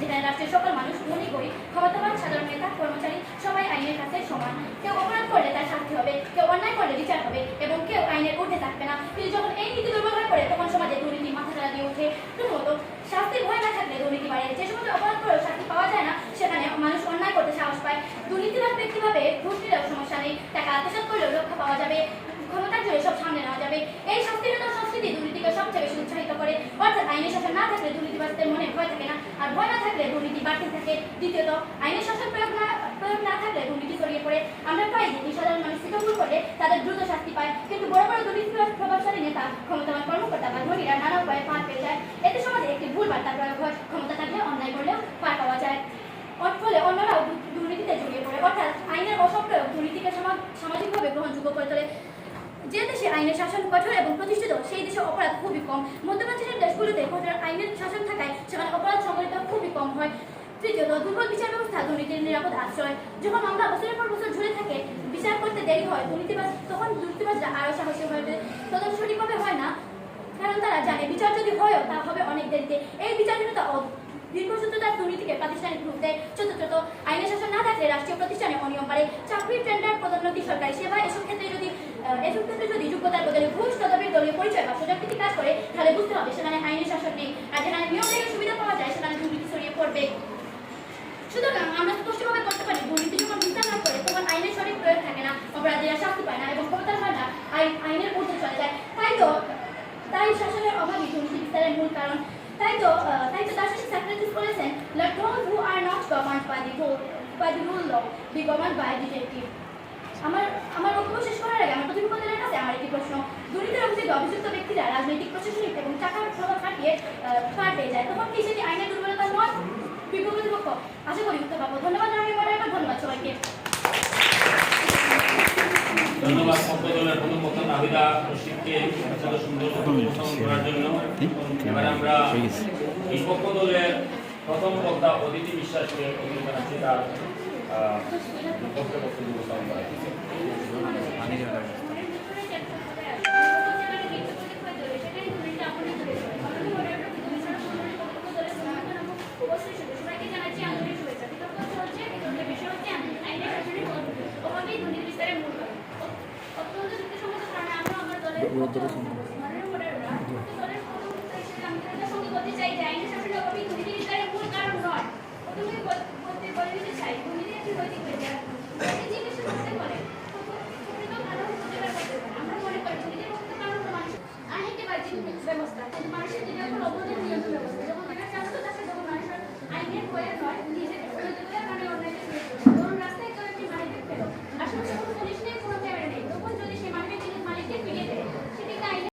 যেখানে রাষ্ট্রের সকল মানুষ ধনী গরিব ক্ষমতাবান সাধারণ নেতা কর্মচারী সবাই আইনের কাছে সমান। কেউ অপরাধ করলে তার শাস্তি হবে, কেউ অন্যায় করলে বিচার হবে এবং কেউ আইনের ঊর্ধ্বে থাকবে না। কিন্তু যখন এই নীতি দুর্ব্যবহার করে তখন সমাজে দুর্নীতি মাথাচাড়া দিয়ে ওঠে। প্রথমত, শাস্তির ভয় না থাকলে দুর্নীতি বাড়ে। যে সমস্ত অপরাধ করেও শাস্তি পাওয়া যায় না সেখানে মানুষ অন্যায় করতে সাহস পায়। দুর্নীতিবাজ ব্যক্তিভাবে ঘুষ দিলেও সমস্যা নেই, টাকা আত্মসাৎ করলেও রক্ষা পাওয়া যাবে, ক্ষমতার জোরে সব সামনে নেওয়া যাবে। এই শাস্তিহীনতা সংস্কৃতি দুর্নীতিকে সবচেয়ে বেশি উৎসাহিত করে। অর্থাৎ আইনের শাসন না থাকলে দুর্নীতিবাজদের মনে ভয় থাকে না, আর ভয় না থাকলে দুর্নীতি বাড়তে থাকে। দ্বিতীয়ত, আইনের শাসন প্রয়োগ না থাকলে দুর্নীতি ছড়িয়ে পড়ে। আমরা প্রায় দেখি সাধারণ মানুষ ছোট ভুল করলে তাদের দ্রুত শাস্তি পায়, কিন্তু বড় বড় দুর্নীতিবাজ প্রভাবশালী নেতা ক্ষমতাবান কর্মকর্তা বা ধনীরা নানা উপায়ে পার পেয়ে যায়। এতে সমাজে একটি ভুল বার্তা প্রয়োগ হয়, ক্ষমতা থাকলে অন্যায় করলেও পার পাওয়া যায়। ফলে অন্যরাও দুর্নীতিতে জড়িয়ে পড়ে। অর্থাৎ আইনের অসপ্রয়োগ দুর্নীতিকে সামাজিকভাবে গ্রহণযোগ্য করে তোলে। যে দেশে আইনের শাসন কঠোর এবং প্রতিষ্ঠিত সেই দেশে অপরাধ খুবই কম। মধ্যপ্রাচ্যের দেশগুলোতে কঠোর আইনের শাসন থাকায় সেখানে অপরাধ সংঘটিত খুবই কম হয়। তৃতীয়ত, দুর্বল বিচার ব্যবস্থা দুর্নীতির নিরাপদ আশ্রয়। যখন মামলা বছরের পর বছর ঝুলে থাকে, বিচার করতে দেরি হয়, তখন দুর্নীতিবাজরা আরও সাহসী হয়ে ওঠে। তদন্ত সঠিকভাবে হয় না, কারণ তারা জানে বিচার যদি হয়ও তা হবে অনেক দেরিতে। এই বিচারহীনতা দীর্ঘসূত্রতার দুর্নীতিকে প্রাতিষ্ঠানিক রূপ দেয়। চতুর্থত, আইনের শাসন না থাকলে রাষ্ট্রীয় প্রতিষ্ঠানে অনিয়ম বাড়ে। চাকরি, টেন্ডার, পদোন্নতি, সরকারি সেবা এসব ক্ষেত্রে যদি যোগ্যতার বদলে ঘুষ, তদবির, দলীয় পরিচয় বা সুযোগভিত্তিক কাজ করে, তাহলে বুঝতে হবে সেখানে আইনের শাসন নেই। আর যেখানে নিয়ম থেকে সুবিধা পাওয়া যায় সেখানে দুর্নীতি ছড়িয়ে পড়বে। সুতরাং আমরা স্পষ্টভাবে করতে পারি, দুর্নীতি যখন বিচার না করে তখন আইনের সঠিক প্রয়োগ থাকে না, অপরাধীরা শাস্তি পায় না এবং ক্ষমতার হয় না আইনের ঊর্ধ্বে চলে যায়। তাই শাসনের অভাবই দুর্নীতি বিস্তারের মূল কারণ। তাই তো দার্শনিক সক্রেটিস বলেছেন, let those who are not governed by the rule law be governed by detective। আমার বক্তব্য শেষ করার আগে আমার প্রতিপক্ষদের কাছে আমার একটি প্রশ্ন। দুর্নীতির অভিযোগে অভিযুক্ত ব্যক্তিরা রাজনৈতিক, প্রশাসনিক এবং টাকার প্রভাব খাটিয়ে পার পেয়ে যায়, তখন কি সেটি আইনের দুর্বলতা নয়? বিজ্ঞ প্রতিপক্ষ আশা করি উত্তর পাবো। ধন্যবাদ জানাই মডারেটর, ধন্যবাদ সবাইকে। ধন্যবাদ পক্ষ দলের প্রথম বক্তা নাবিদা রশিদকে এত সুন্দর উপস্থাপন করার জন্য। এবার আমরা এই পক্ষ দলের প্রথম বক্তা অদিতি বিশ্বাসকে অনুরোধ জানাচ্ছি তার বক্তব্য উপস্থাপন করার জন্য। অত্যন্ত যুক্তিসঙ্গত কারণে আমরা আমার দলের